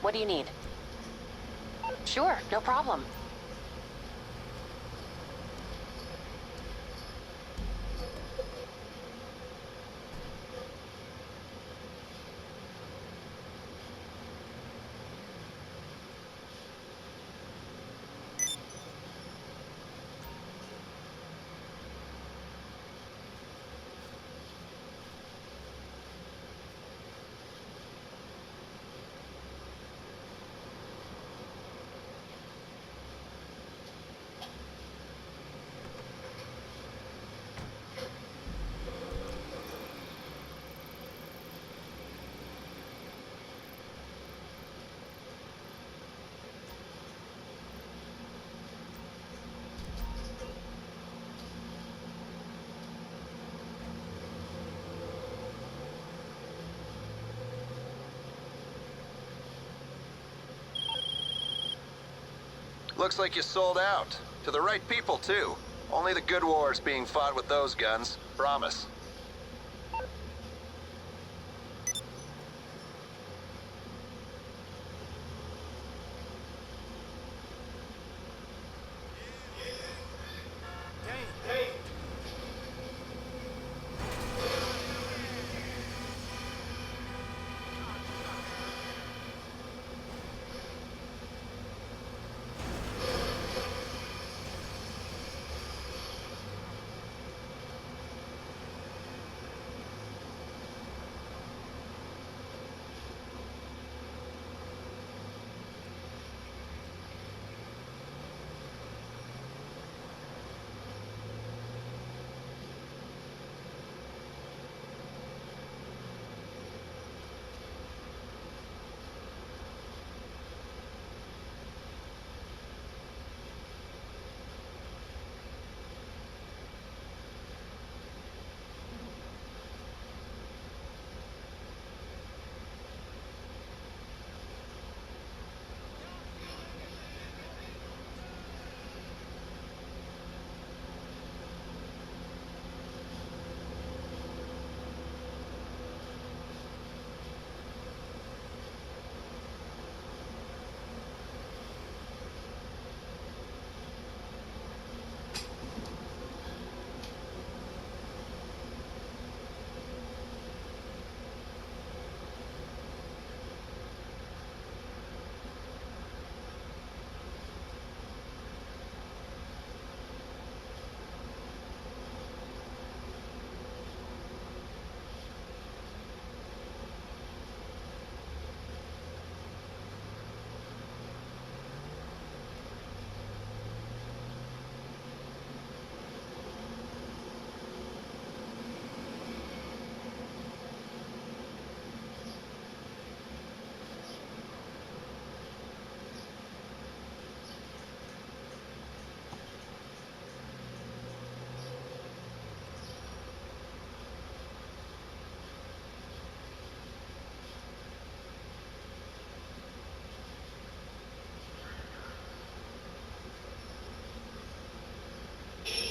What do you need? Sure, no problem. Looks like you sold out. To the right people, too. Only the good war's being fought with those guns. Promise.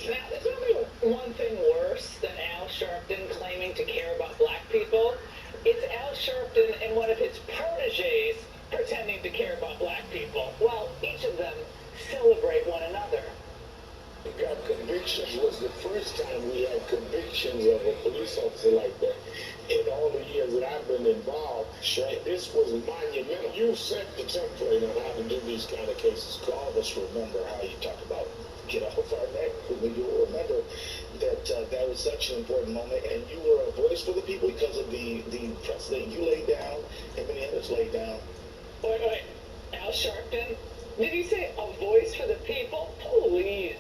Now, there's only one thing worse than Al Sharpton claiming to care about black people. It's Al Sharpton and one of his proteges pretending to care about black people, while each of them celebrate one another. We got convictions. It was the first time we had convictions of a police officer like that in all the years that I've been involved. This was monumental. You set the template on how to do these kind of cases. All of us remember how you talk about get off our neck. You will remember that that was such an important moment, and you were a voice for the people because of the precedent you laid down and many others laid down. Wait. Al Sharpton? Did you say a voice for the people? Please.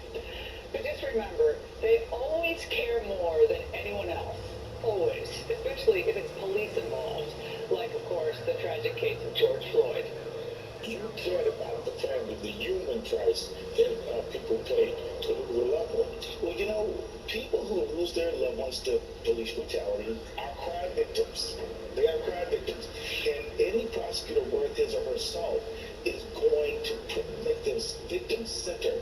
But just remember, they always care more than anyone else. Always. Especially if it's police involved. Like, of course, the tragic case of George Floyd. You cared about the family, the human price that people pay to lose a loved one. Well, you know, people who lose their loved ones to police brutality are crime victims. They are crime victims. And any prosecutor worth his or her salt is going to make this victim center.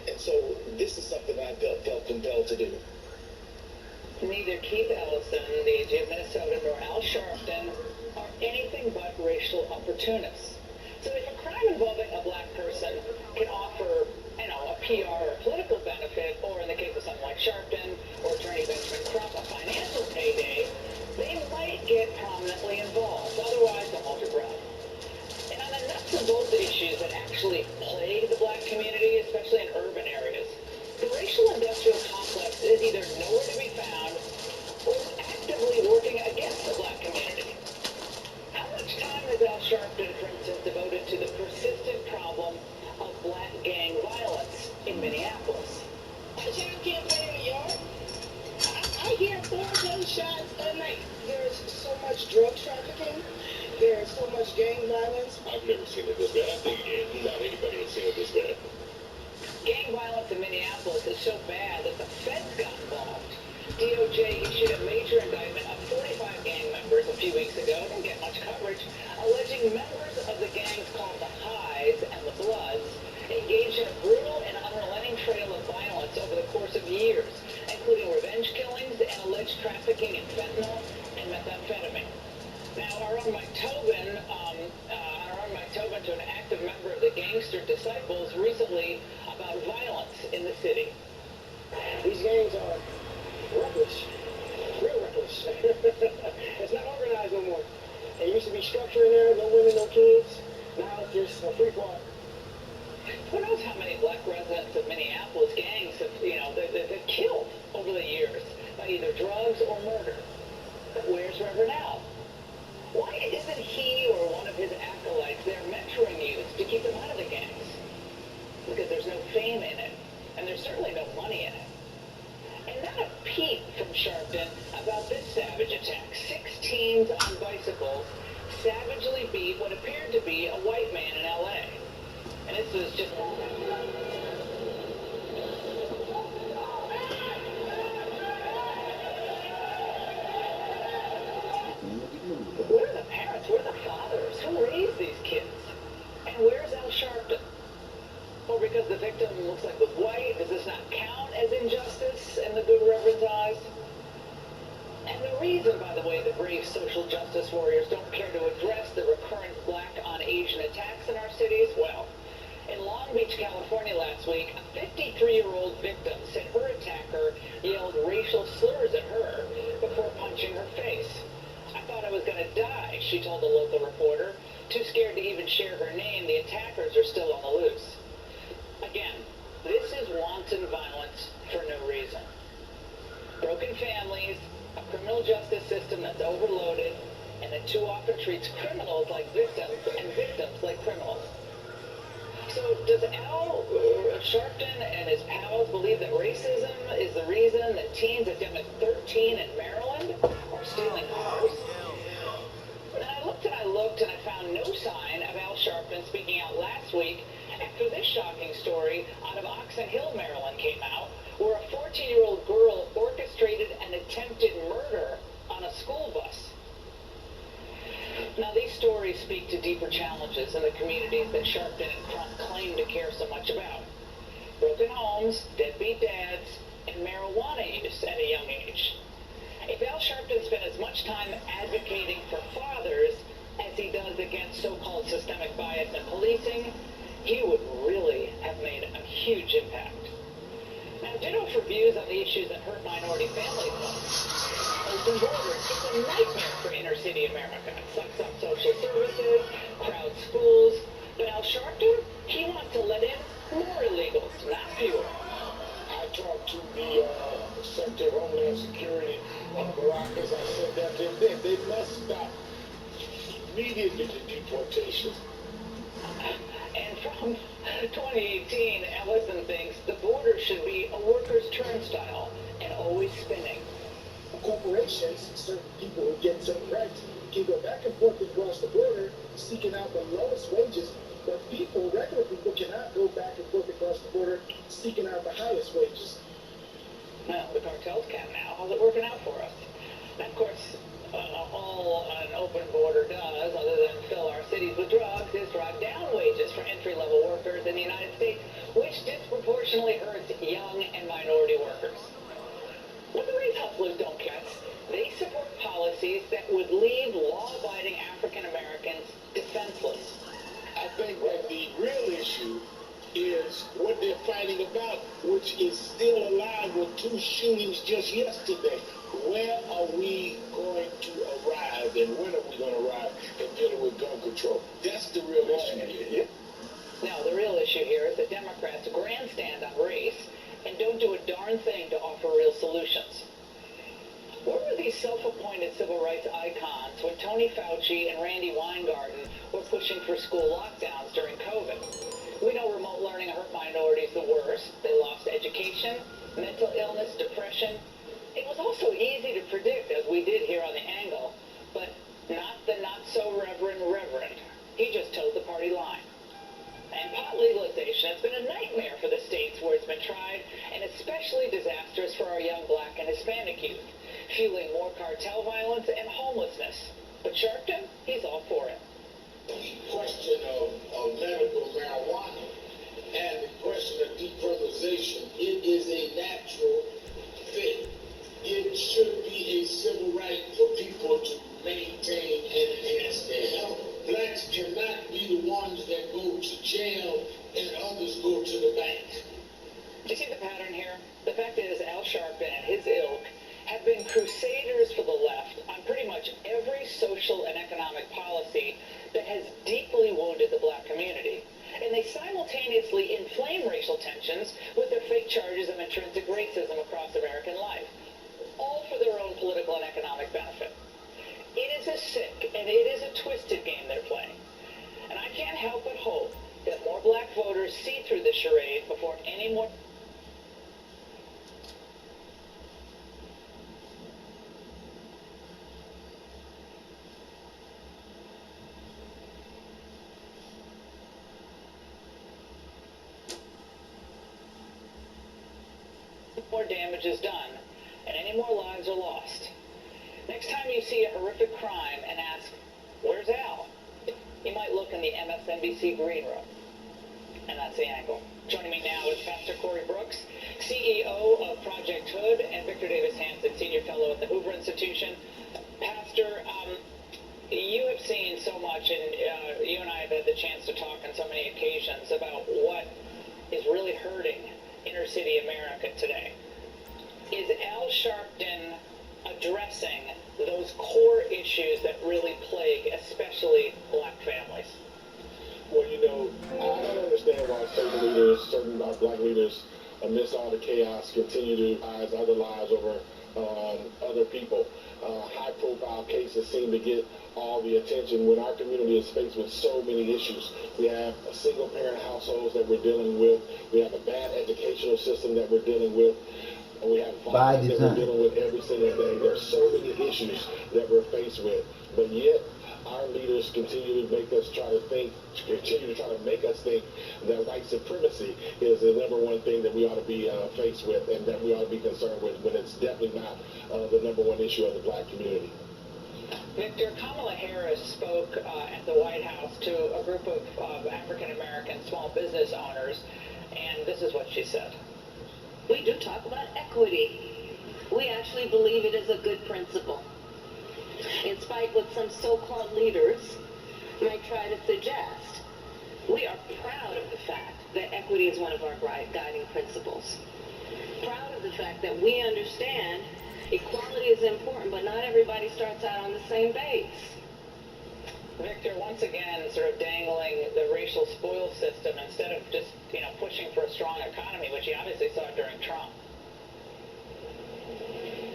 And so this is something I felt compelled to do. Neither Keith Ellison, the AG of Minnesota, nor Al Sharpton are anything but racial opportunists. involving a black person can offer, a PR or political benefit, or in the case of someone like Sharpton or Attorney Benjamin Crump, a financial payday, they might get prominently involved. Otherwise, they'll hold your breath. And on the nuts and bolts issues that actually plague the black community, especially in urban areas, the racial industrial complex is either nowhere to be found or actively working against the black community. How much time has Al Sharpton, for instance, devoted to the persistent problem of black gang violence in Minneapolis? I can't play in the yard. I hear 4 gunshots a night. There's so much drug trafficking. There's so much gang violence. I've never seen it this bad. I think not anybody has seen it this bad. Gang violence in Minneapolis is so bad that the feds got involved. DOJ issued a major indictment of 45 gang members a few weeks ago. Didn't get much coverage, alleging members of the gangs called the Highs and the Bloods engaged in a brutal and unrelenting trail of violence over the course of years, including revenge killings and alleged trafficking in fentanyl and methamphetamine. Now, our own Mike Tobin, to an active member of the Gangster Disciples recently about violence in the city. These gangs are reckless. Real reckless. It's not organized no more. There used to be structure in there, no women, no kids. Now it's just a free fall. Who knows how many black residents of Minneapolis gangs have, they've killed over the years by either drugs or murder. But where's Reverend Al? Why isn't he or one of his acolytes there mentoring youth to keep them out of the gangs? Because there's no fame in it, and there's certainly no money in it. And not a peep from Sharpton about this savage attack. 6 teens on bicycles savagely beat what appeared to be a white man in L.A. And this was just... Where are the parents? Where are the fathers? Who raised these kids? And where's Al Sharpton? Or because the victim looks like was white, does this not count as injustice in the good Reverend's eyes? And the reason, by the way, the brave social justice warriors don't care to address the recurrent black on Asian attacks in our cities, well, in Long Beach, California last week, a 53-year-old victim said her attacker yelled racial slurs at her before punching her face. I thought I was going to die, she told a local reporter. Too scared to even share her name, the attackers are still on the loose. Again, this is wanton violence for no reason. Broken families, a criminal justice system that's overloaded, and that too often treats criminals like victims and victims like criminals. So does Al Sharpton and his pals believe that racism is the reason that teens at Demo 13 in Maryland are stealing cars? And I looked and I found no sign of Al Sharpton speaking out last week after this shocking story out of Oxon Hill, Maryland came out, where a 14-year-old girl orchestrated an attempted murder on a school bus. Now, these stories speak to deeper challenges in the communities that Sharpton and Crump claim to care so much about. Broken homes, deadbeat dads, and marijuana use at a young age. If Al Sharpton spent as much time advocating for fathers as he does against so-called systemic bias in policing, he would really have made a huge impact. Now, ditto for views on the issues that hurt minority families most. Open borders, it's a nightmare for inner-city America. It sucks up social services, crowds schools. But Al Sharpton, he wants to let in more illegals, not fewer. I talked to the Secretary of Homeland Security of Caracas. I said that they must stop immediately the deportation. And from 2018, Ellison thinks the border should be a worker's turnstile and always spinning. Corporations, certain people who get certain rights, can go back and forth across the border seeking out the lowest wages, but people, regular people, cannot go back and forth across the border seeking out the highest wages. Well, the cartels can now. How's it working out for us? And of course, all an open border does, other than fill our cities with drugs, is drive down wages for entry-level workers in the United States, which disproportionately hurts young and minority workers. What the race hustlers don't get, they support policies that would leave law-abiding African Americans defenseless. I think that the which is still alive with 2 shootings just yesterday. Where are we going to arrive, and when are we going to arrive in dealing with gun control? That's the real issue here. Now, the real issue here is that Democrats grandstand on race and don't do a darn thing to offer real solutions. Where were these self-appointed civil rights icons when Tony Fauci and Randy Weingarten were pushing for school lockdowns during COVID? We know remote learning hurt minorities the worst. They lost education, mental illness, depression. It was also easy to predict, as we did here on The Angle, but not the not-so-reverend Reverend. He just toed the party line. And pot legalization has been a nightmare for the states where it's been tried, and especially disastrous for our young black and Hispanic youth, fueling more cartel violence and homelessness. But Sharpton, he's all for it. The question of medical marijuana and the question of decriminalization, it is a natural thing. It should be a civil right for people to maintain and enhance their health. Blacks cannot be the ones that go to jail and others go to the bank. Do you see the pattern here? The fact is, Al Sharpton and his ilk have been crusaders for the left on pretty much every social and economic policy that has deeply wounded the black community. And they simultaneously inflame racial tensions with their fake charges of intrinsic racism across American life, all for their own political and economic benefit. It is a sick and it is a twisted game they're playing. And I can't help but hope that more black voters see through the charade before any more damage is done and any more lives are lost. Next time you see a horrific crime and ask, "Where's Al?" you might look in the MSNBC green room. And that's The Angle. Joining me now is Pastor Corey Brooks, CEO of Project Hood, and Victor Davis Hanson, Senior Fellow at the Hoover Institution. Pastor, you have seen so much, and you and I have had the chance to talk on so many occasions about what is really hurting inner city America today. Is Al Sharpton addressing those core issues that really plague especially black families? Well, you know, I don't understand why certain leaders, certain black leaders, amidst all the chaos, continue to prize other lives over other people. High-profile cases seem to get all the attention when our community is faced with so many issues. We have single-parent households that we're dealing with. We have a bad educational system that we're dealing with. We have violence that we're dealing with every single day. There's so many issues that we're faced with. But yet, our leaders continue to make us try to think, continue to try to make us think that white supremacy is the number one thing that we ought to be faced with and that we ought to be concerned with, when it's definitely not the number one issue of the black community. Victor, Kamala Harris spoke at the White House to a group of African-American small business owners, and this is what she said. We do talk about equity. We actually believe it is a good principle. In spite what some so-called leaders might try to suggest, we are proud of the fact that equity is one of our guiding principles. Proud of the fact that we understand equality is important, but not everybody starts out on the same base. Victor, once again, sort of dangling the racial spoil system instead of just, pushing for a strong economy, which he obviously saw during Trump.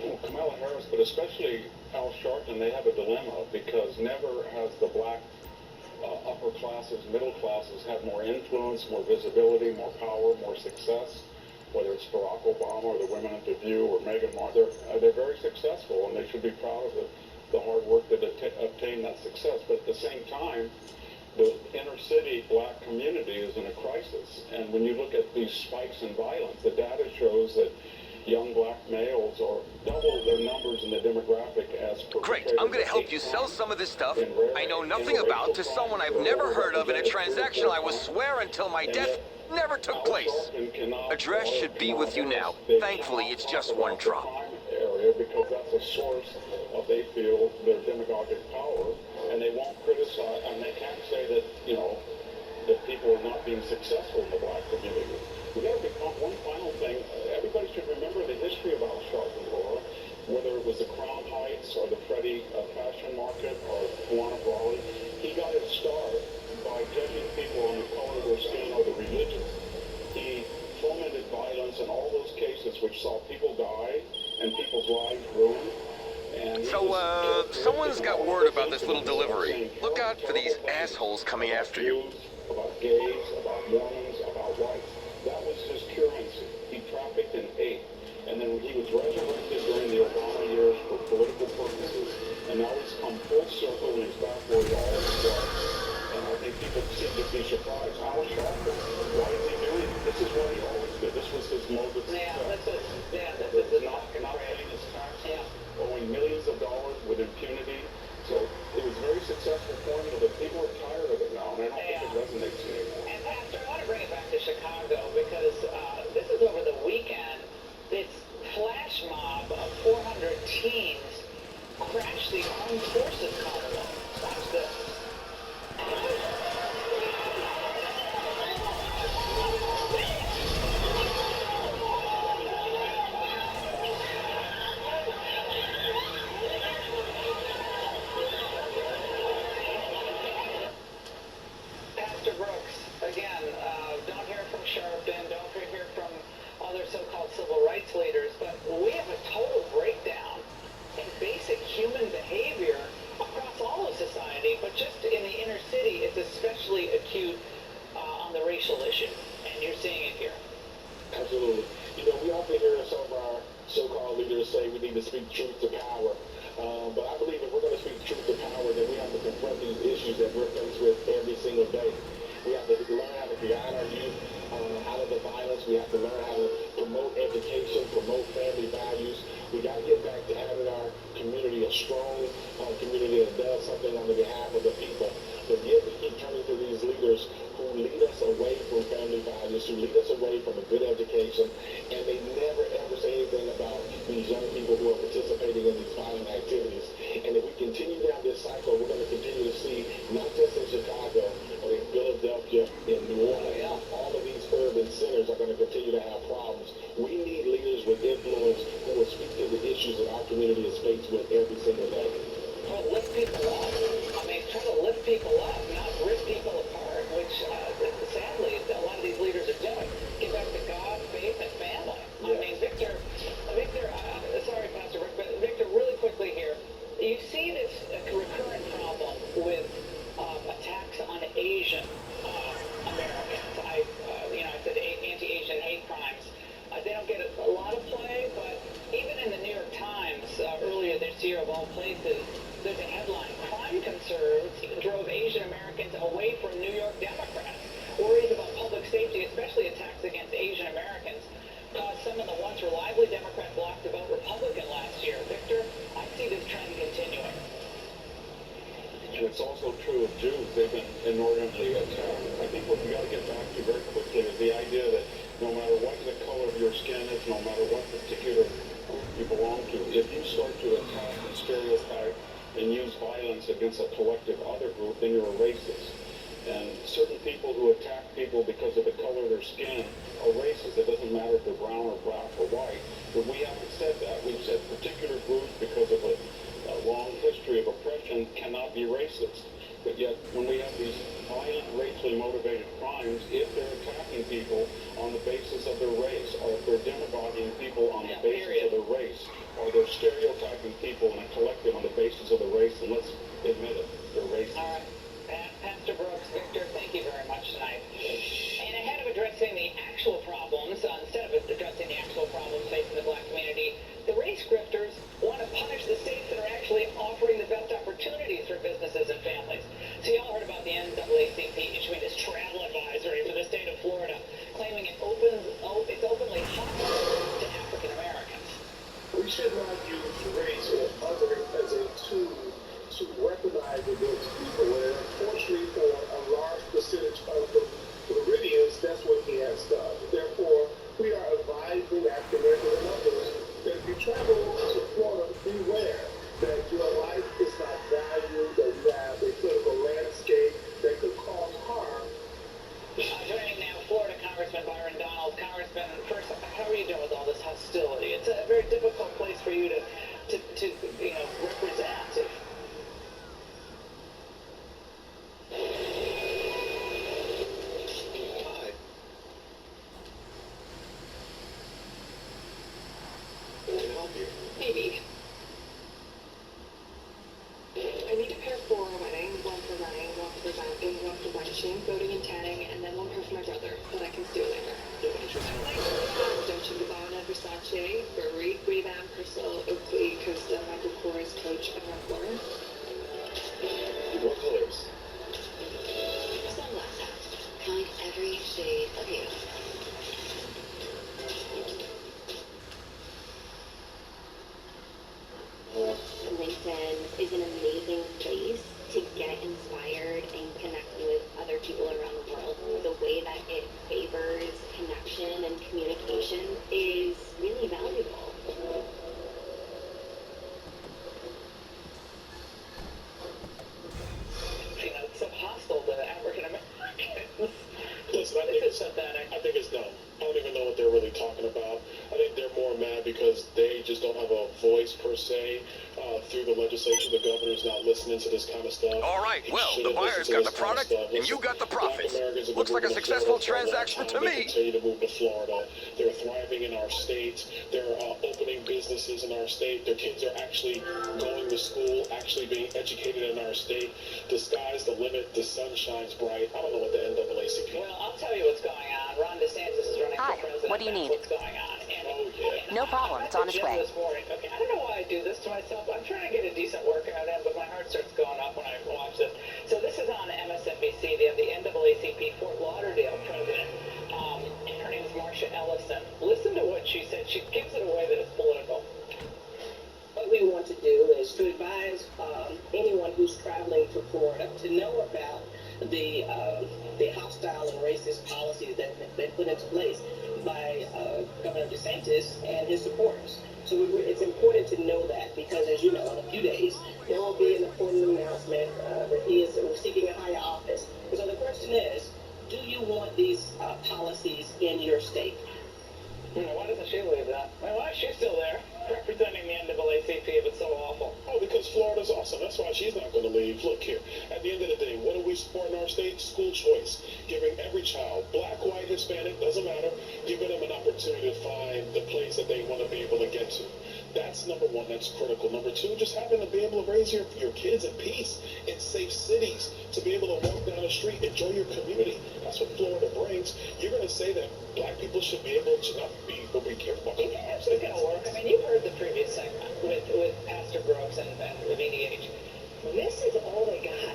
Well, Kamala Harris, but especially Al Sharpton, they have a dilemma because never has the black upper classes, middle classes had more influence, more visibility, more power, more success. Whether it's Barack Obama or the women at The View or Meghan Markle, they're very successful, and they should be proud of the hard work that obtained that success. But at the same time, the inner city black community is in a crisis. And when you look at these spikes in violence, the data shows that young black males are double their numbers in the demographic as Great, I'm going to help you sell some of this stuff I know nothing about to someone I've never heard of in a transaction I will swear until my death never took place. Address should be with you now. Thankfully, it's just one drop. Area because that's a source of, they feel, their demagogic power, and they won't criticize, and they can't say that, that people people are not being successful in the black community. We got to become one final thing. Everybody should remember the history of Al Sharpton, Laura, whether it was the Crown Heights or the Freddie Fashion Market or Juana Brawley. He got his start by judging people on the color of their skin or the religion. He fomented violence in all those cases which saw people die and people's lives ruined. So, someone's got word about this little delivery. Look out for these assholes coming after you. About gays, about Mormons, about whites. That was his currency. He trafficked and ate. And then he was resurrected during the Obama years for political purposes. And now he's come full circle and he's back where he always was. And I think people seem to be surprised. Al Sharpton, why is he doing it? This is what he always did. This was his mode of success. Not paying his taxes, owing millions of dollars with impunity. So it was a very successful formula, but people are tired of it now, and I don't think it resonates anymore. And Pastor, I want to bring it back to Chicago because this is over the weekend. This flash mob of 400 teens crashed the armed forces carnival. Watch this. Pastor Brooks, again, don't hear from Sharpton, don't hear from other so-called civil rights leaders, but we have a total breakdown in basic human behavior across all of society, but just in the inner city, it's especially acute on the racial issue, and you're seeing it here. Absolutely. You know, we often hear some of our so-called leaders say we need to speak truth to power. But I believe if we're going to speak truth to power, then we have to confront these issues that we're faced with every single day. We have to learn how to guide our youth out of the violence. We have to learn how to promote education, promote family values. We got to get back to having our community a strong community that does something on the behalf of the people. But yet we keep turning to these leaders who lead us away from family values, who lead us away from a good education, and they never ever say anything about these young people who are participating in these violent activities. And if we continue down this cycle, we're going to continue to see, not just in Chicago, but in Philadelphia, in New Orleans, all of these urban centers are going to continue to have problems. We need leaders with influence who will speak to the issues that our community is faced with every single day. Try to lift people up. I mean, try to lift people up, not rip people apart, which sadly a lot of these leaders are doing. Get back to God, faith, and family. I mean, Victor, sorry, Pastor Rick, but Victor, really quickly here, you see this recurrent problem with attacks on Asian Americans. I said anti-Asian hate crimes. They don't get a lot of play, but even in the New York Times earlier this year, of all places, there's a headline: crime concerns drove Asian Americans away from New York Democrats. Worries about public safety, especially attacks against Asian Americans, caused some of the once reliably Democrat bloc to vote Republican last year. Victor, I see this trend continuing. And it's also true of Jews. They've been inordinately attacked. I think what we got to get back to very quickly is the idea that no matter what the color of your skin is, no matter what particular group you belong to, if you start to attack and stereotype and use violence against a collective other group, then you're a racist. And certain people who attack people because of the color of their skin are racist. It doesn't matter if they're brown or black or white. But we haven't said that. We've said particular groups, because of a long history of oppression, cannot be racist. But yet, when we have these violent, racially motivated crimes, if they're attacking people on the basis of their race, or if they're demagoguing people on the basis of their race, or they're stereotyping people in a collective on the basis of the race, then let's admit it, they're racist. All right. Pastor Brooks, Victor, thank you very much tonight. And ahead of addressing the actual problems, instead of addressing the actual problems facing the black community, the race grifters want to punish the states that are actually offering the best opportunities for businesses and families. So y'all heard about the NAACP issuing this travel advisory for the state of Florida, claiming it's openly hostile boating and tanning, and then one pair for my brother that I can steal later. Dolce & Gabbana, Versace, Burberry, Ray-Ban, Crystal, Oakley, Costa, Michael Kors, Coach, and Ralph Lauren. What colors? Sunglass hat. Find every shade of you. LinkedIn is an amazing place to get inspired and connect with other people around the world. The way that it favors connection and communication is really valuable. You know, it's so hostile to African Americans. Listen, I think it's dumb. I don't even know what they're really talking about. I think they're more mad because they just don't have a voice per se through the legislature. The governor's not listening to this kind of stuff. All right, well, the buyer's got the product, and you got the profits. Looks like a successful transaction to me. They continue to move to Florida. They're thriving in our state. They're opening businesses in our state. Their kids are actually going to school, actually being educated in our state. The sky's the limit. The sun shines bright. I don't know what the NAACP. Well, I'll tell you what's going on. Ron DeSantis is running Hi, for president. what do you need? That's what's going on. And No problem, it's on its way. This morning. Okay, I don't know why I do this to myself. I'm trying to get a decent workout in, but my heart starts going up when I watch this. So this is on MSNBC. They have the NAACP Fort Lauderdale president, and her name is Marsha Ellison. Listen to what she said. She gives it away that it's political. What we want to do is to advise anyone who's traveling to Florida to know about the hostile and racist policies that have been put into place by Governor DeSantis and his supporters. So it's important to know that because, as you know, in a few days, there will be an important announcement that he is seeking a higher office. And so the question is, do you want these policies in your state? You know, why doesn't she leave that? I mean, why is she still there representing the NAACP if it's so awful? Oh, because Florida's awesome. That's why she's not going to leave. Look here. At the end of the day, what do we support in our state? School choice. Giving every child, black, white, Hispanic, doesn't matter, giving them an opportunity to find the place that they want to be able to get to. That's number one. That's critical. Number two, just having to be able to raise your kids in peace in safe cities, to be able to walk down the street, enjoy your community. That's what Florida brings. You're going to say that black people should be able to not be careful. You think it's going to work? I mean, you've heard the previous segment with Pastor Brooks and the VDH. This is all they got.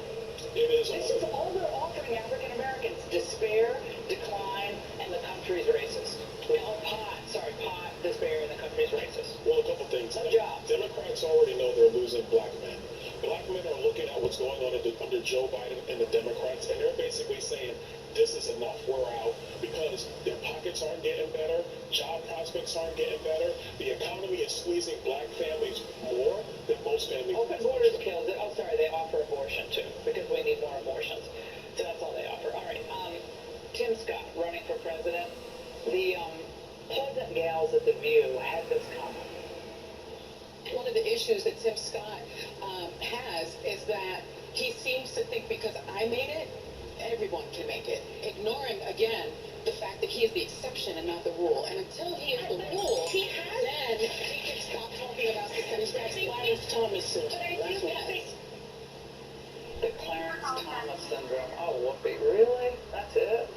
It is. This is all they're offering African Americans: despair, decline, and the country's racist. Pot, despair, and the country's racist. Well, a couple things. No jobs. Democrats already know they're losing black men. Black men are looking at what's going on under Joe Biden and the Democrats, and they're basically saying, this is enough, we're out, because their pockets aren't getting better, job prospects aren't getting better, the economy is squeezing black families more than most families. Open borders kills it. Oh, sorry, they offer abortion too, because we need more abortions. So that's all they offer. All right. Tim Scott running for president. The pleasant gals at The View had this comment. One of the issues that Tim Scott has is that he seems to think because I made it, everyone can make it, ignoring, again, the fact that he is the exception and not the rule. And until he is the rule, then he can stop talking about systemic racism. Clarence Thomas. The Clarence Thomas syndrome. Oh, whoopee. Really? That's it?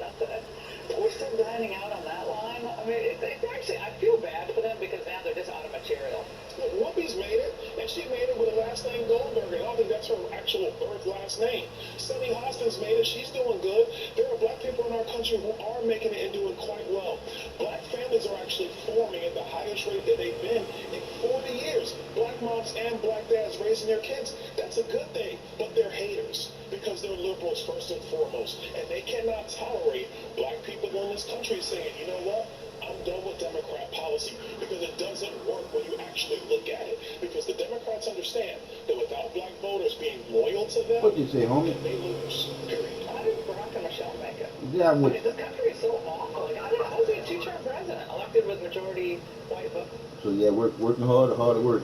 We're still dining out on that line? I mean, it's actually, I feel bad for them because now they're just out of material. Look, Whoopi's made it, and she made it with a last name Goldberg, and I don't think that's her actual birth last name. Sunny Hostin's made it. She's doing good. There are black people in our country who are making it and doing quite well. Black families are actually forming at the highest rate that they've been in 40 years. Black moms and black dads raising their kids. That's a good thing, but they're haters because they're liberals first and foremost, and they cannot tolerate black people in this country saying, you know what? I'm done with Democrat policy because it doesn't work when you actually look at it. Because the Democrats understand that without black voters being loyal to them, what you say, homie? They lose. Period. How did Barack and Michelle make it? Yeah, I mean, this country is so awful. Like, how is he a two-term president elected with majority white vote? So yeah, working hard or hard at work.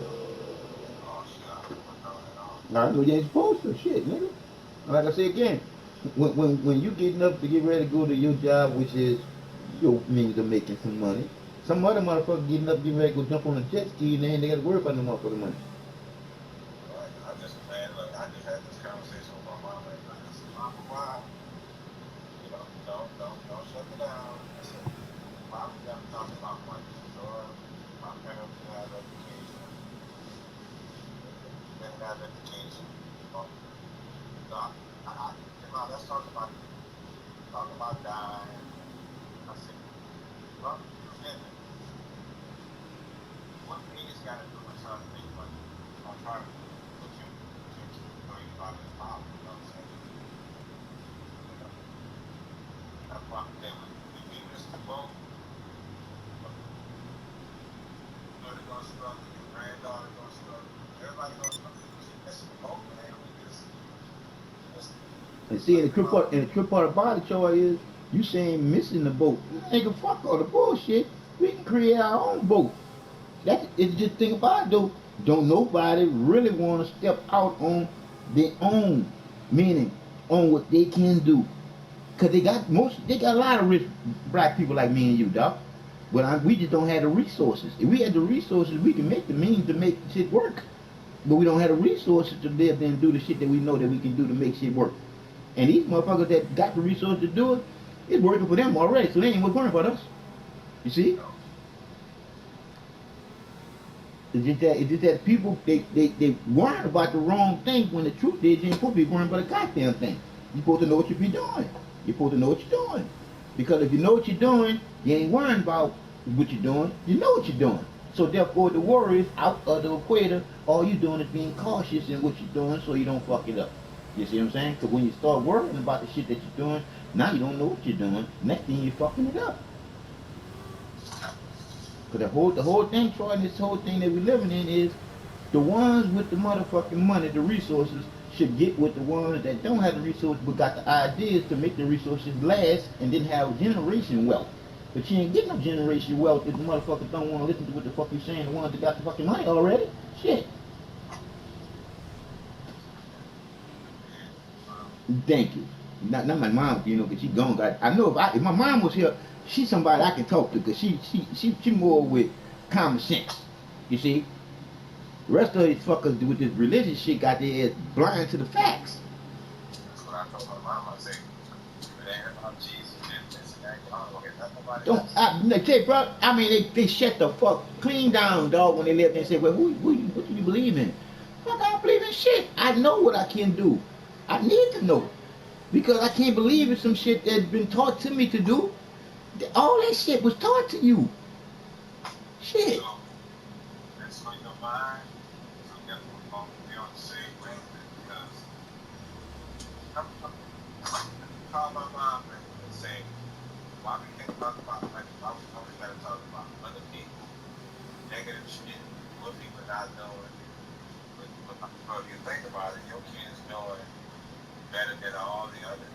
Nah, no, you ain't supposed to. Shit, nigga. Like I say again, when you getting up to get ready to go to your job, which is your means of making some money, some other motherfucker getting up, getting ready to go jump on a jet ski, and they got to worry about no motherfucking money. I just had this conversation with my mom. Like, this is not why. I mean, it's actually, I feel bad for them because now they're just out of material. You know what I mean? Like, they lose, period. I didn't, Barack and Michelle make it. Yeah, Nah, don't shut me down. Listen, why we gotta talk about money? Or my parents didn't have education. Didn't have education. Oh, so let's talk about dying. I said, well, shit, what things got to do with trying to make money? I'm trying to put you about this power, you know what I'm saying? You know, that's why I'm saying we miss the boat. You're gonna struggle, your granddaughter gonna struggle, everybody gonna struggle. We missing the boat, man. We just And see, and the trip part about it, Troy, is you saying missing the boat. Nigga, fuck all the bullshit. We can create our own boat. That's it's just think about it though. Don't nobody really want to step out on their own, meaning on what they can do. Cause they got a lot of rich black people like me and you, dog. But we just don't have the resources. If we had the resources, we can make the means to make shit work. But we don't have the resources to live there and do the shit that we know that we can do to make shit work. And these motherfuckers that got the resources to do it, it's working for them already. So they ain't working for us. You see? It's just that people they worrying about the wrong thing when the truth is you ain't supposed to be worrying about a goddamn thing. You're supposed to know what you be doing. You're supposed to know what you're doing. Because if you know what you're doing, you ain't worrying about what you're doing. You know what you're doing. So therefore the worry is out of the equator. All you're doing is being cautious in what you're doing so you don't fuck it up. You see what I'm saying? Because when you start worrying about the shit that you're doing, now you don't know what you're doing. Next thing you're fucking it up. Because the whole thing, Troy, and this whole thing that we're living in is the ones with the motherfucking money, the resources, should get with the ones that don't have the resources but got the ideas to make the resources last and then have generation wealth. But you ain't getting no generation wealth if the motherfuckers don't want to listen to what the fuck you saying, the ones that got the fucking money already. Shit. Thank you. Not my mom, you know, because she gone. I know if my mom was here, she's somebody I can talk to because she more with common sense. You see? The rest of these fuckers with this religious shit got their ass blind to the facts. that's what I told my mom. I said, if it ain't about Jesus and this and that, y'all don't get nothing about Don't it. okay, bro? I mean, they shut the fuck clean down, dog, when they left there and said, well, what do you believe in? Fuck, I don't believe in shit. I know what I can do. I need to know because I can't believe in some shit that's been taught to me to do. All that shit was taught to you. Shit. So, that's on your mind. So, guess we're going to be on the same wavelength because I call my mom and say, why we can't talk about money? Why we always got to talk about other people, negative shit, what people not doing. But if you think about it, your kids doing better than all the other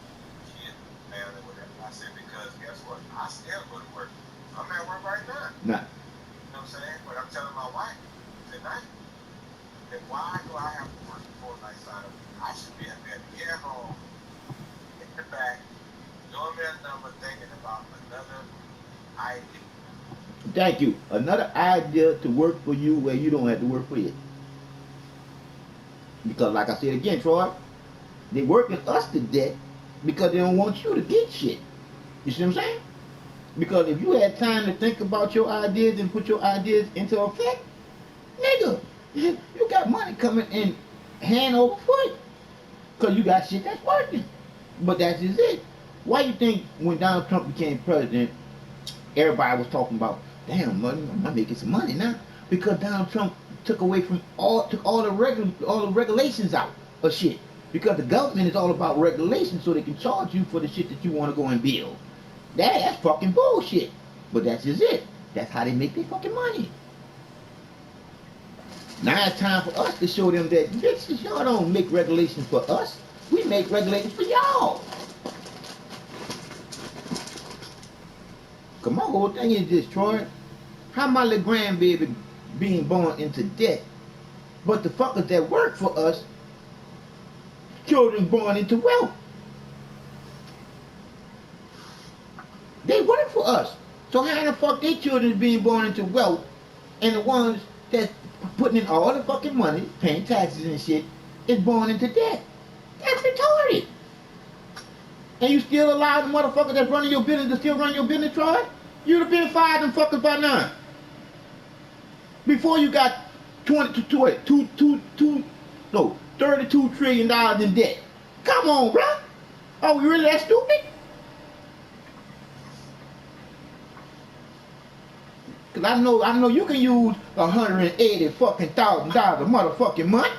kids, family, whatever. I said, because guess what? I still go to work. I'm at work right now. Nah. You know what I'm saying? But I'm telling my wife tonight, then why do I have to work 4 nights out of it? I should be at bed, get home, in the back, doing me a number, thinking about another idea. Thank you. Another idea to work for you where you don't have to work for it. Because like I said again, Troy, they working us to death because they don't want you to get shit. You see what I'm saying? Because if you had time to think about your ideas and put your ideas into effect, nigga, you got money coming in hand over foot. Because you got shit that's working. But that's just it. Why you think when Donald Trump became president, everybody was talking about, damn, money, I'm making some money now? Because Donald Trump took all the regulations out of shit. Because the government is all about regulations so they can charge you for the shit that you want to go and build. That's fucking bullshit. But that's just it. That's how they make their fucking money. Now it's time for us to show them that, bitches, y'all don't make regulations for us. We make regulations for y'all. Cause my whole thing is this, Troy. How my little grandbaby being born into debt, but the fuckers that work for us, children born into wealth. They work for us. So how the fuck they children being born into wealth and the ones that's putting in all the fucking money, paying taxes and shit, is born into debt? That's retarded. And you still allow the motherfucker that's running your business to still run your business, Troy? You'd have been fired them fuckers by now. Before you got 32 trillion dollars in debt. Come on, bro. Are we really that stupid? Cause I know you can use $180,000 a motherfucking month.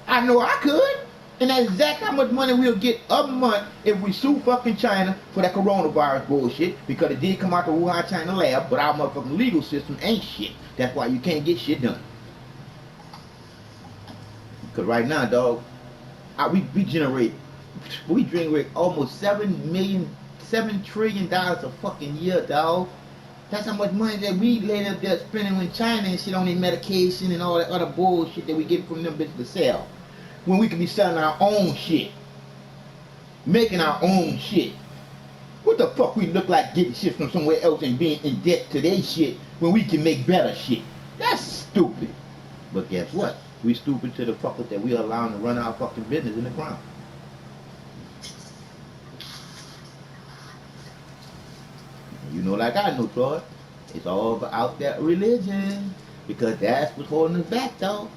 I know I could. And that's exactly how much money we'll get a month if we sue fucking China for that coronavirus bullshit. Because it did come out the Wuhan, China lab, but our motherfucking legal system ain't shit. That's why you can't get shit done. Cause right now, dog, we generate almost $7 trillion a fucking year, dog. That's how much money that we laid up there spending in China and shit on their medication and all that other bullshit that we get from them bitches to sell. When we could be selling our own shit. Making our own shit. What the fuck we look like getting shit from somewhere else and being in debt to their shit when we can make better shit? That's stupid. But guess what? We stupid to the fuckers that we allowing to run our fucking business in the ground. You know, like I know, Troy, it's all about that religion. Because that's what's holding us back, dog.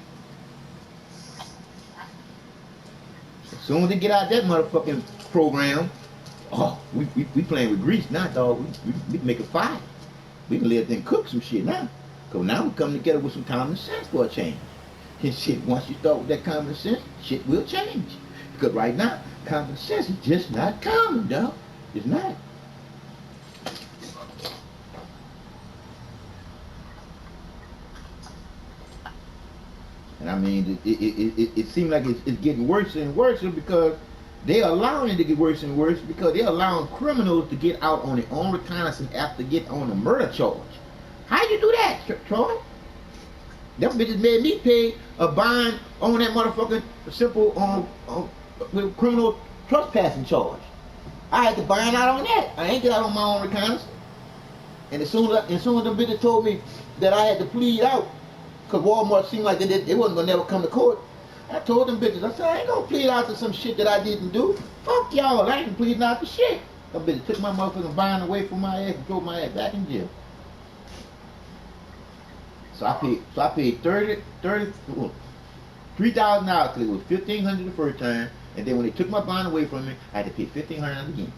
As soon as they get out that motherfucking program, oh, we playing with grease now, dog. We can make a fire. We can let them cook some shit now. Because now we come together with some common sense for a change. And shit, once you start with that common sense, shit will change. Because right now, common sense is just not common, dog. It's not. And I mean, it seems like it's getting worse and worse because they're allowing it to get worse and worse because they're allowing criminals to get out on their own reconnaissance after get on a murder charge. How you do that, Troy? Them bitches made me pay a bond on that motherfucking simple with criminal trespassing charge. I had to bind out on that. I ain't get out on my own reconnaissance. And as soon as them bitches told me that I had to plead out, because Walmart seemed like they wasn't going to never come to court, I told them bitches, I said, I ain't going to plead out to some shit that I didn't do. Fuck y'all, I ain't pleading out to shit. Them bitches took my motherfucking bond away from my ass and threw my ass back in jail. So I paid $3,000 because it was $1,500 the first time, and then when they took my bond away from me, I had to pay $1,500 again.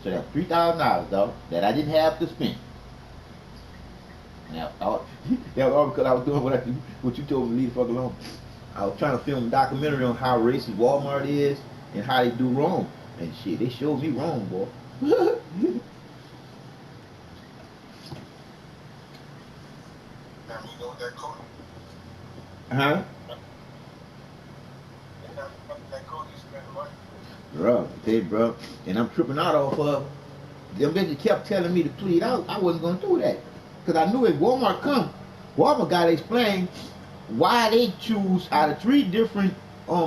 So that's $3,000, dog, that I didn't have to spend. Now, that was all because I was doing what you told me to leave the fuck alone. I was trying to film a documentary on how racist Walmart is and how they do wrong. And shit, they showed me wrong, boy. Huh? Bro, and I'm tripping out off of them bitches kept telling me to plead out. I wasn't gonna do that. Cause I knew if Walmart come, Walmart gotta explain why they choose out of 3 different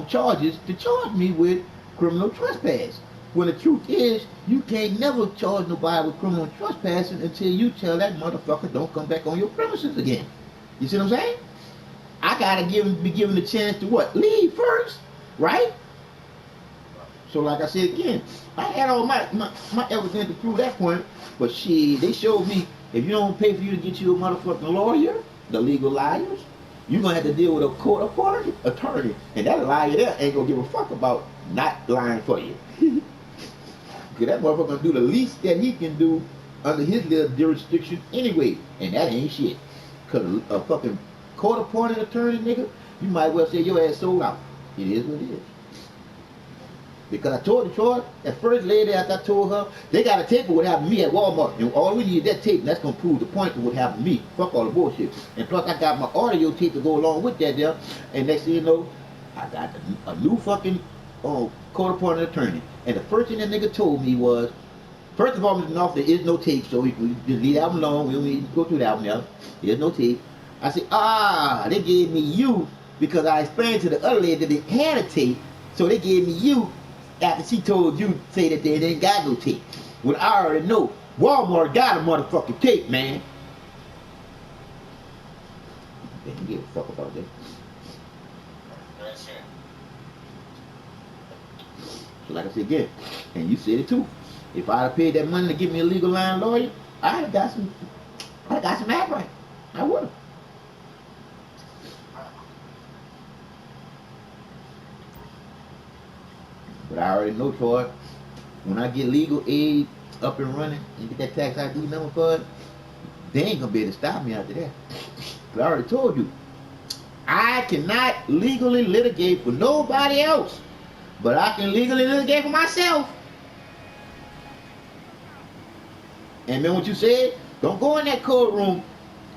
charges to charge me with criminal trespass. When the truth is, you can't never charge nobody with criminal trespassing until you tell that motherfucker don't come back on your premises again. You see what I'm saying? I gotta be given the chance to what? Leave first, right? So like I said again, I had all my evidence to prove that point, but shit, they showed me if you don't pay for you to get you a motherfucking lawyer, the legal liars, you're gonna have to deal with a court-appointed attorney, and that liar there ain't gonna give a fuck about not lying for you. Cause that motherfucker gonna do the least that he can do under his little jurisdiction anyway, and that ain't shit. Cause a fucking court-appointed attorney, nigga, you might well say your ass sold out. It is what it is. Because I told the Troy, that first lady after I told her, they got a tape of what happened to me at Walmart. And all we need is that tape, and that's going to prove the point of what happened to me. Fuck all the bullshit. And plus I got my audio tape to go along with that there. And next thing you know, I got a new fucking court-appointed attorney. And the first thing that nigga told me was, first of all, Mr. North, there is no tape, so we just leave that one alone. We don't need to go through that one now. There's no tape. I said, they gave me you because I explained to the other lady that they had a tape, so they gave me you after she told you say that they didn't got no tape. Well, I already know Walmart got a motherfucking tape, man. They can give a fuck about that. Like I said again, and you said it too. If I'd have paid that money to get me a legal line lawyer, I'd have got some. I got some act right. I would have. But I already know, Troy. When I get legal aid up and running and get that tax ID number for it, they ain't gonna be able to stop me after that. Cause I already told you, I cannot legally litigate for nobody else, but I can legally litigate for myself. And then what you said, don't go in that courtroom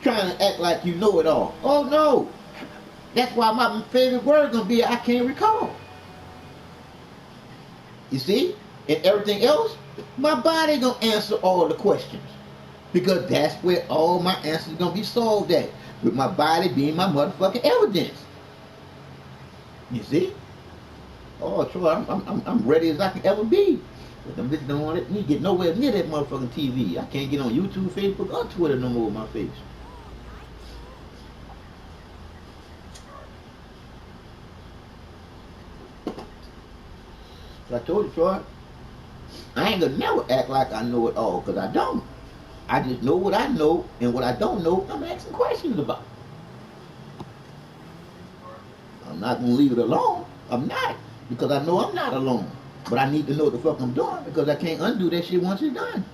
trying to act like you know it all. Oh no, that's why my favorite word gonna be I can't recall. You see, and everything else, my body gonna answer all the questions because that's where all my answers gonna be solved at, with my body being my motherfucking evidence. You see? Oh, Troy, I'm ready as I can ever be. But them bitches don't let me get nowhere near that motherfucking TV. I can't get on YouTube, Facebook, or Twitter no more with my face. So I told you, Troy, I ain't gonna never act like I know it all, because I don't. I just know what I know, and what I don't know, I'm asking questions about. I'm not gonna leave it alone. I'm not, because I know I'm not alone. But I need to know what the fuck I'm doing, because I can't undo that shit once it's done.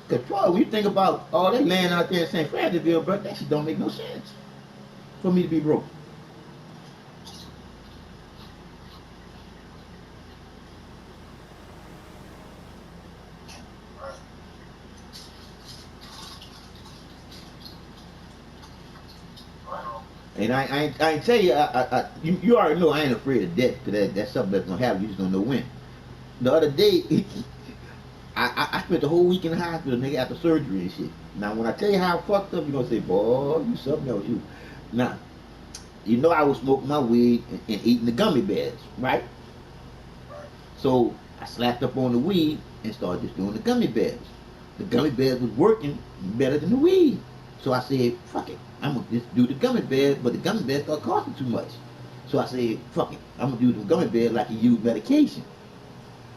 Because, Troy, when you think about all that land out there in St. Francisville, bro, that shit don't make no sense for me to be broke. And I ain't tell you, you already know I ain't afraid of death, because that's something that's going to happen. You just don't know when. The other day, I spent the whole week in the hospital, nigga, after surgery and shit. Now, when I tell you how fucked up, you're going to say, boy, you something else, you. Now, you know I was smoking my weed and eating the gummy bears, right? So, I slapped up on the weed and started just doing the gummy bears. The gummy bears was working better than the weed. So I said, fuck it. I'm going to just do the gummy bears, but the gummy bears start costing too much. So I said, fuck it. I'm going to do the gummy bears like you use medication.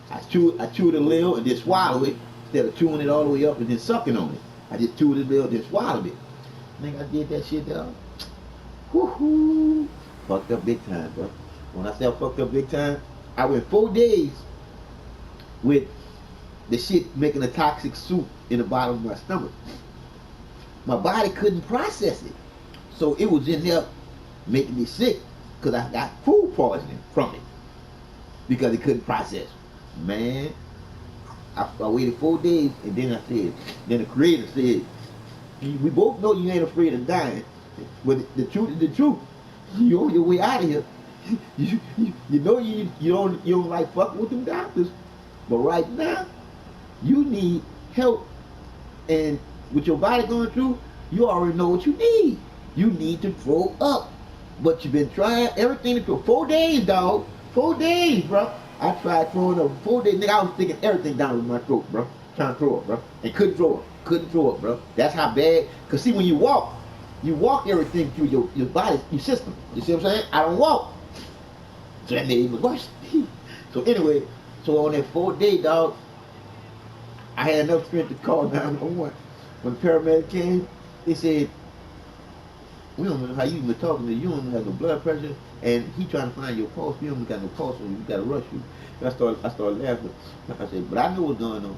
I chewed it a little and then swallow it instead of chewing it all the way up and then sucking on it. I just chewed it a little and then swallowed it. Nigga, I did that shit, dog. Woohoo! Fucked up big time, bro. When I say I fucked up big time, I went 4 days with the shit making a toxic soup in the bottom of my stomach. My body couldn't process it. So it was in there making me sick because I got food poisoning from it because it couldn't process. Man, I waited 4 days and then the creator said, we both know you ain't afraid of dying, but the truth is the truth. You on your way out of here. You know you don't like fucking with them doctors, but right now you need help, and with your body going through, you already know what you need. You need to throw up, but you've been trying everything for 4 days, dog. 4 days, bro. I tried throwing up 4 days, nigga. I was thinking everything down in my throat, bro. Trying to throw up, bro, and couldn't throw up. Couldn't throw up, bro. That's how bad. Cause see, when you walk everything through your body, your system. You see what I'm saying? I don't walk. So that made it even worse. So anyway, so on that 4th day, dog, I had enough strength to call 911. When the paramedic came, they said, we don't know how you even talking to you, don't have no blood pressure, and he trying to find your pulse, you don't got no pulse, so we gotta rush you. And I started laughing. I said, but I know what's going on.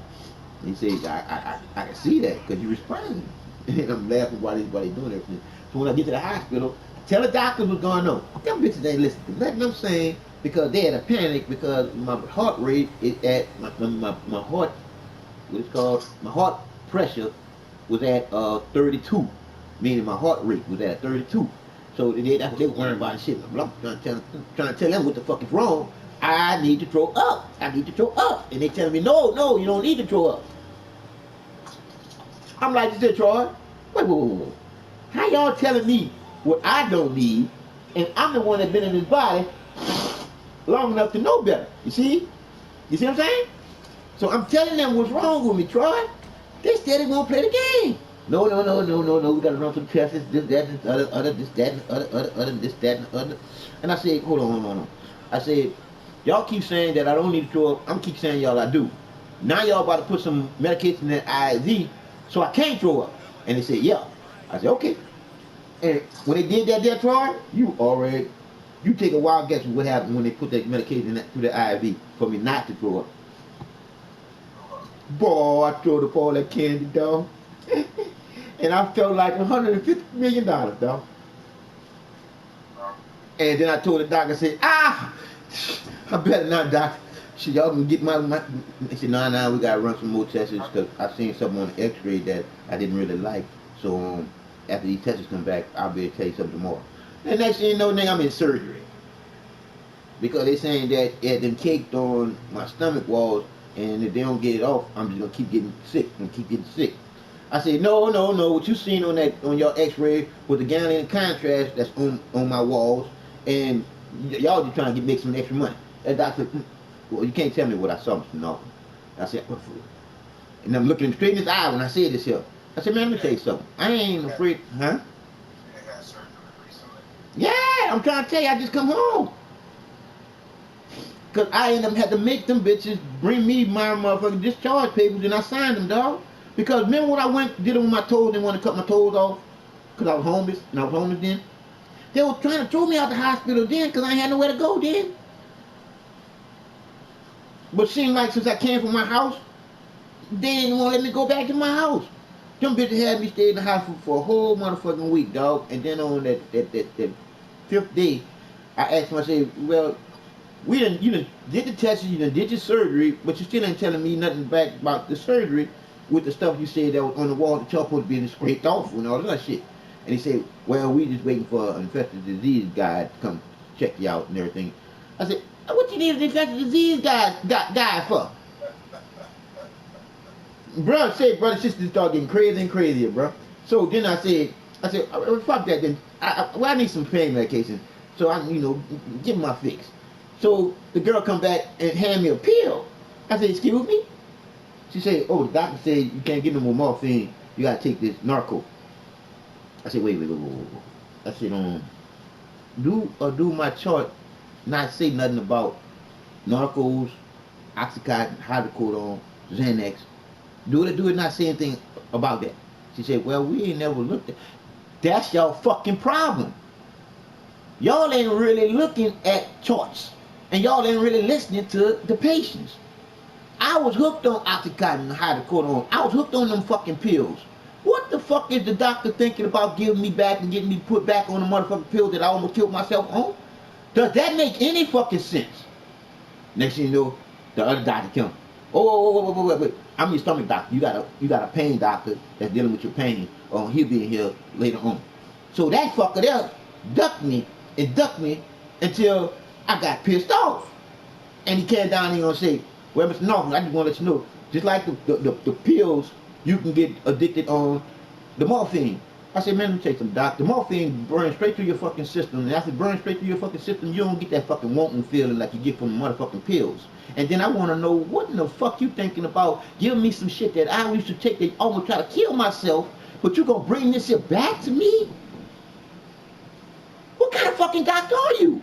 He said, I can see that, because you're responding. And I'm laughing while they doing everything. So when I get to the hospital, I tell the doctor what's going on. Them bitches ain't listening to nothing I'm saying, because they had a panic, because my heart rate is at, my heart, what it's called, my heart pressure was at 32, meaning my heart rate was at 32. So that's what they were worrying about and shit. I'm trying to tell them what the fuck is wrong. I need to throw up. I need to throw up. And they telling me, no, you don't need to throw up. I'm like, you said, Troy, wait. How y'all telling me what I don't need, and I'm the one that's been in this body long enough to know better? You see? You see what I'm saying? So I'm telling them what's wrong with me, Troy. They said they won't play the game. No, no, no, no, no, no. We gotta run some tests. This, that, this, other, this, that, other, this, that, and other. And I said, hold on, hold on, hold on. I said, y'all keep saying that I don't need to throw up. I'm keep saying y'all I do. Now y'all about to put some medication in that IV so I can't throw up. And they said, yeah. I said, okay. And when they did that there, Troy, you take a wild guess what happened when they put that medication in through the IV for me not to throw up. Boy, I threw up all that candy, dog. And I felt like $150 million, dog. And then I told the doctor, I said, I better not, doctor. She y'all can get my. He said, nah, we gotta run some more tests because I seen something on the X-ray that I didn't really like. So after these tests come back, I'll be able to tell you something tomorrow. And next thing you know, nigga, I'm in surgery because they saying that it had been caked on my stomach walls, and if they don't get it off, I'm just gonna keep getting sick and keep getting sick. I said, no, no, no. What you seen on that on your X-ray with the gallium contrast that's on my walls, and y'all just trying to make some extra money. That doctor, well, you can't tell me what I saw, Mr. Norton. I said, and I'm looking him straight in his eye when I said this here. I said, man, let me tell you something. I ain't afraid, huh? Yeah, I'm trying to tell you, I just come home. Cause I ain't had to make them bitches bring me my motherfucking discharge papers and I signed them, dog. Because remember when I went did it with my toes and wanted to cut my toes off? Cause I was homeless and I was homeless then. They were trying to throw me out the hospital then cause I ain't had nowhere to go then. But seemed like since I came from my house, they didn't want to let me go back to my house. Them bitches had me stay in the hospital for a whole motherfucking week, dog. And then on that fifth day, I asked myself, well, you done did the tests, you done did your surgery, but you still ain't telling me nothing back about the surgery with the stuff you said that was on the wall that y'all supposed to be scraped off and all that shit. And he said, well, we just waiting for an infectious disease guy to come check you out and everything. I said, what you need an infectious disease guy for? Bro, brother, sister start getting crazier and crazier, bro. So then I said, fuck that then. I need some pain medication. So I, give me my fix. So the girl come back and hand me a pill. I said, excuse me? She said, oh, the doctor said you can't get no more morphine. You gotta take this narco. I said, wait. I said, do my chart not say nothing about narcos, oxycontin, hydrocodone, Xanax. Do it not say anything about that. She said, well, we ain't never looked at. That's y'all fucking problem. Y'all ain't really looking at charts. And y'all ain't really listening to the patients. I was hooked on Oxycontin and hydrocodone. I was hooked on them fucking pills. What the fuck is the doctor thinking about giving me back and getting me put back on the motherfucking pill that I almost killed myself on? Does that make any fucking sense? Next thing you know, the other doctor comes. Wait. I'm your stomach doctor. You got a pain doctor that's dealing with your pain. He'll be in here later on. So that fucker there ducked me until I got pissed off. And he came down here and say, well, Mr. Norton, I just want to let you know, just like the pills, you can get addicted on the morphine. I said, man, let me tell you something, doc. The morphine burns straight through your fucking system. And after it burns straight through your fucking system, you don't get that fucking wanting feeling like you get from the motherfucking pills. And then I want to know what in the fuck you thinking about giving me some shit that I used to take that almost try to kill myself, but you gonna bring this shit back to me? What kind of fucking doctor are you?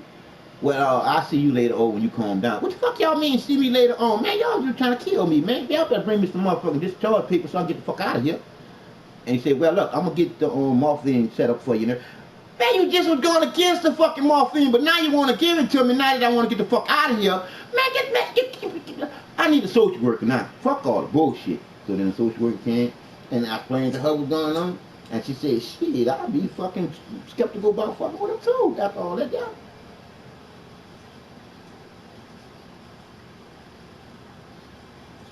Well, I'll see you later on when you calm down. What the fuck y'all mean see me later on? Man, y'all just trying to kill me, man. Y'all better bring me some motherfucking discharge paper so I can get the fuck out of here. And he said, well, look, I'm going to get the morphine set up for you. Man, you just was going against the fucking morphine, but now you want to give it to me now that I want to get the fuck out of here. Man, I need a social worker now. Fuck all the bullshit. So then the social worker came, and I explained to her what's going on. And she said, shit, I'll be fucking skeptical about fucking with him too after all that, yeah.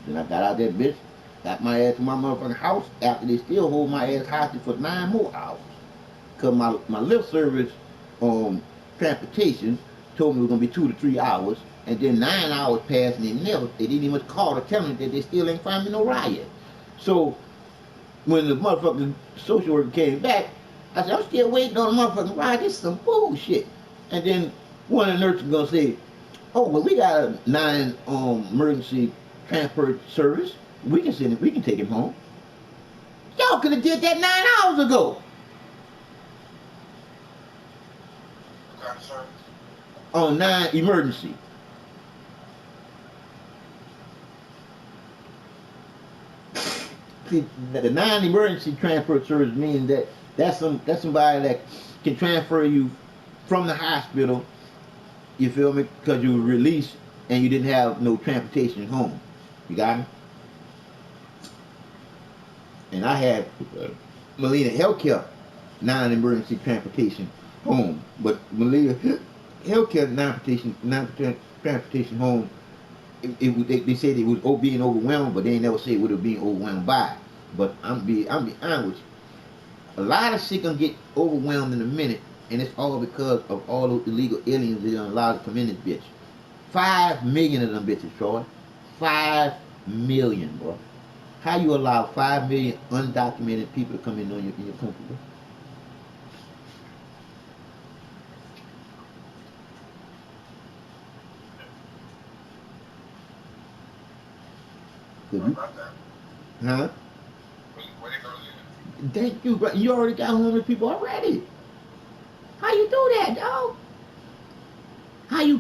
Then I got out that bitch, got my ass to my motherfucking house after they still hold my ass hostage for 9 more hours. Cause my lift service transportation told me it was gonna be 2 to 3 hours, and then 9 hours passed and they didn't even call to tell me that they still ain't find me no ride yet. So when the motherfucking social worker came back, I said, I'm still waiting on the motherfucking ride. This is some bullshit. And then one of the nurses gonna say, oh, well, we got a 9 emergency transport service. We can send him. We can take him home. Y'all could have did that 9 hours ago. What kind of service? On 9 emergency. See, the 9 emergency transfer service means that that's somebody that can transfer you from the hospital. You feel me? Because you were released and you didn't have no transportation home. You got me? And I had Molina Healthcare non-emergency transportation home, but Molina Healthcare non-transportation home. They said it was being overwhelmed, but they never said what it was being overwhelmed by. But I'm be honest with you. A lot of shit gonna get overwhelmed in a minute, and it's all because of all those illegal aliens that are allowed to come in this bitch. 5 million of them bitches, Troy. 5 million, bro. How you allow 5 million undocumented people to come in in your country, bro? What about that? Huh? Where they gonna live? Thank you, bro. You already got homeless people already. How you do that, dog? How you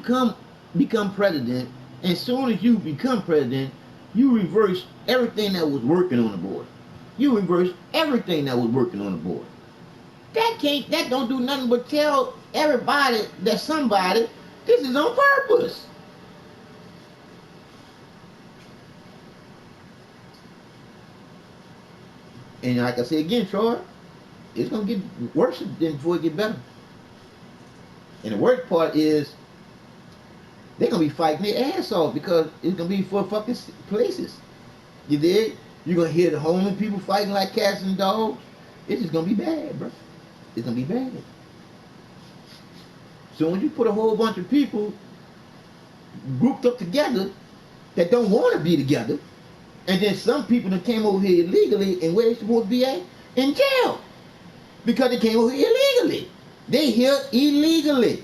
become president, and as soon as you become president, you reverse everything that was working on the board. You reverse everything that was working on the board. That don't do nothing but tell everybody that somebody this is on purpose. And like I say again, Troy, it's gonna get worse than before it get better. And the worst part is they're gonna be fighting their ass off because it's gonna be for fucking places. You dig? You're gonna hear the homeless people fighting like cats and dogs. It's just gonna be bad, bro. It's gonna be bad. So when you put a whole bunch of people grouped up together that don't want to be together, and then some people that came over here illegally, and where they supposed to be at? In jail. Because they came over here illegally. They here illegally.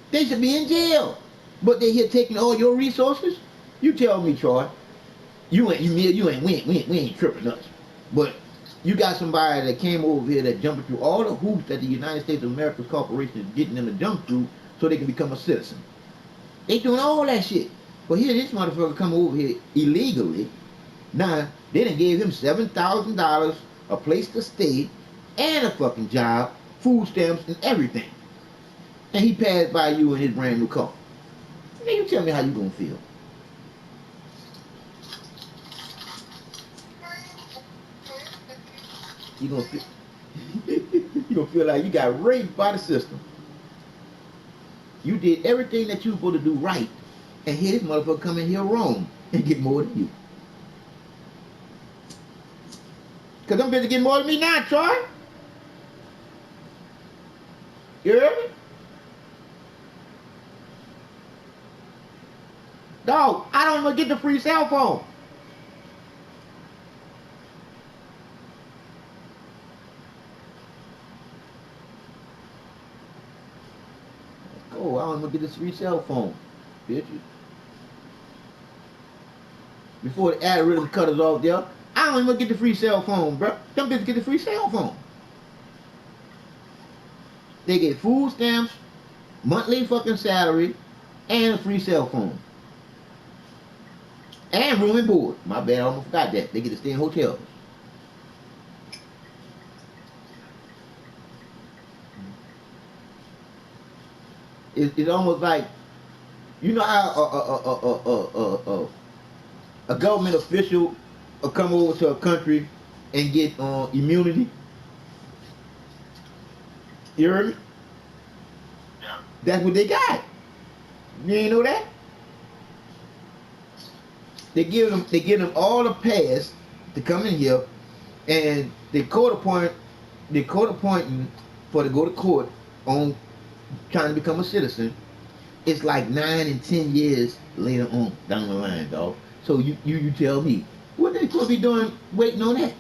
They should be in jail. But they here taking all your resources? You tell me, Troy. We ain't tripping us. But you got somebody that came over here that jumping through all the hoops that the United States of America's corporation is getting them to jump through so they can become a citizen. They doing all that shit. But here this motherfucker come over here illegally. Now, they done gave him $7,000, a place to stay, and a fucking job, food stamps, and everything. And he passed by you in his brand new car. Now you tell me how you gonna feel. You gonna feel you gonna feel like you got raped by the system. You did everything that you were supposed to do right, and here this motherfucker come in here wrong and get more than you. Cause them bitches get more than me now, Troy. You hear me? Dog, I don't even get the free cell phone. Oh, I don't even get this free cell phone, bitch. Before the algorithm cut us off there, I don't even get the free cell phone, bro. Them bitches get the free cell phone. They get food stamps, monthly fucking salary, and a free cell phone. And room and board. My bad, I almost forgot that. They get to stay in hotels. It's almost like, you know how a government official will come over to a country and get immunity? You heard me? Yeah. That's what they got. You ain't know that? They give them all the pass to come in here, and they court appointing for to go to court on trying to become a citizen. It's like 9 and 10 years later on down the line, dog. So you tell me, what they supposed to be doing waiting on that?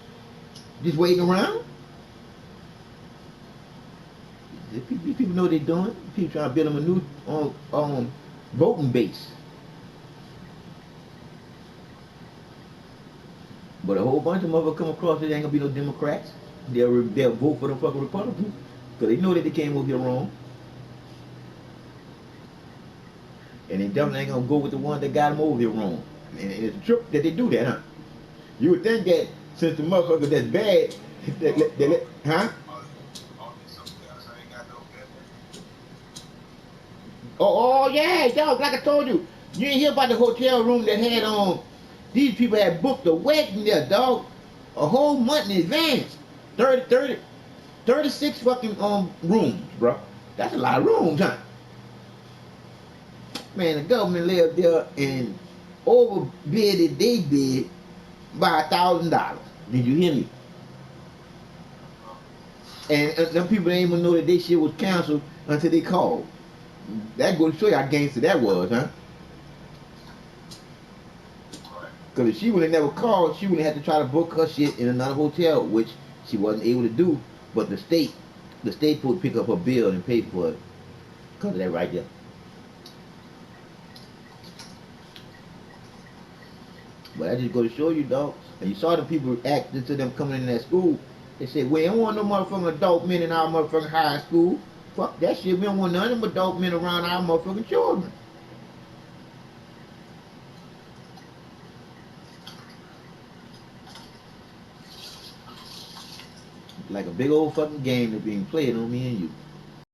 Just waiting around? People know what they're doing. People trying to build them a new voting base. But a whole bunch of motherfuckers come across it ain't gonna be no Democrats. They'll vote for the fucking Republicans because they know that they came over here wrong, and they definitely ain't gonna go with the ones that got them over here wrong. And it's a trip that they do that, huh? You would think that since the motherfuckers that's bad, huh? Oh yeah, dog. Like I told you, you ain't hear about the hotel room that had these people had booked a wedding there, dog, a whole month in advance. 36 fucking rooms, bro. That's a lot of rooms, huh? Man, the government lived there and overbidded they bid by $1,000. Did you hear me? And them people didn't even know that they shit was canceled until they called. That goes to show you how gangster that was, huh? Because if she would have never called, she would have had to try to book her shit in another hotel, which she wasn't able to do. But the state would pick up her bill and pay for it because of that right there. But I just go to show you, dog. And you saw the people acting to them coming in that school. They said, we don't want no motherfucking adult men in our motherfucking high school. Fuck that shit. We don't want none of them adult men around our motherfucking children. Like a big old fucking game that's being played on me and you.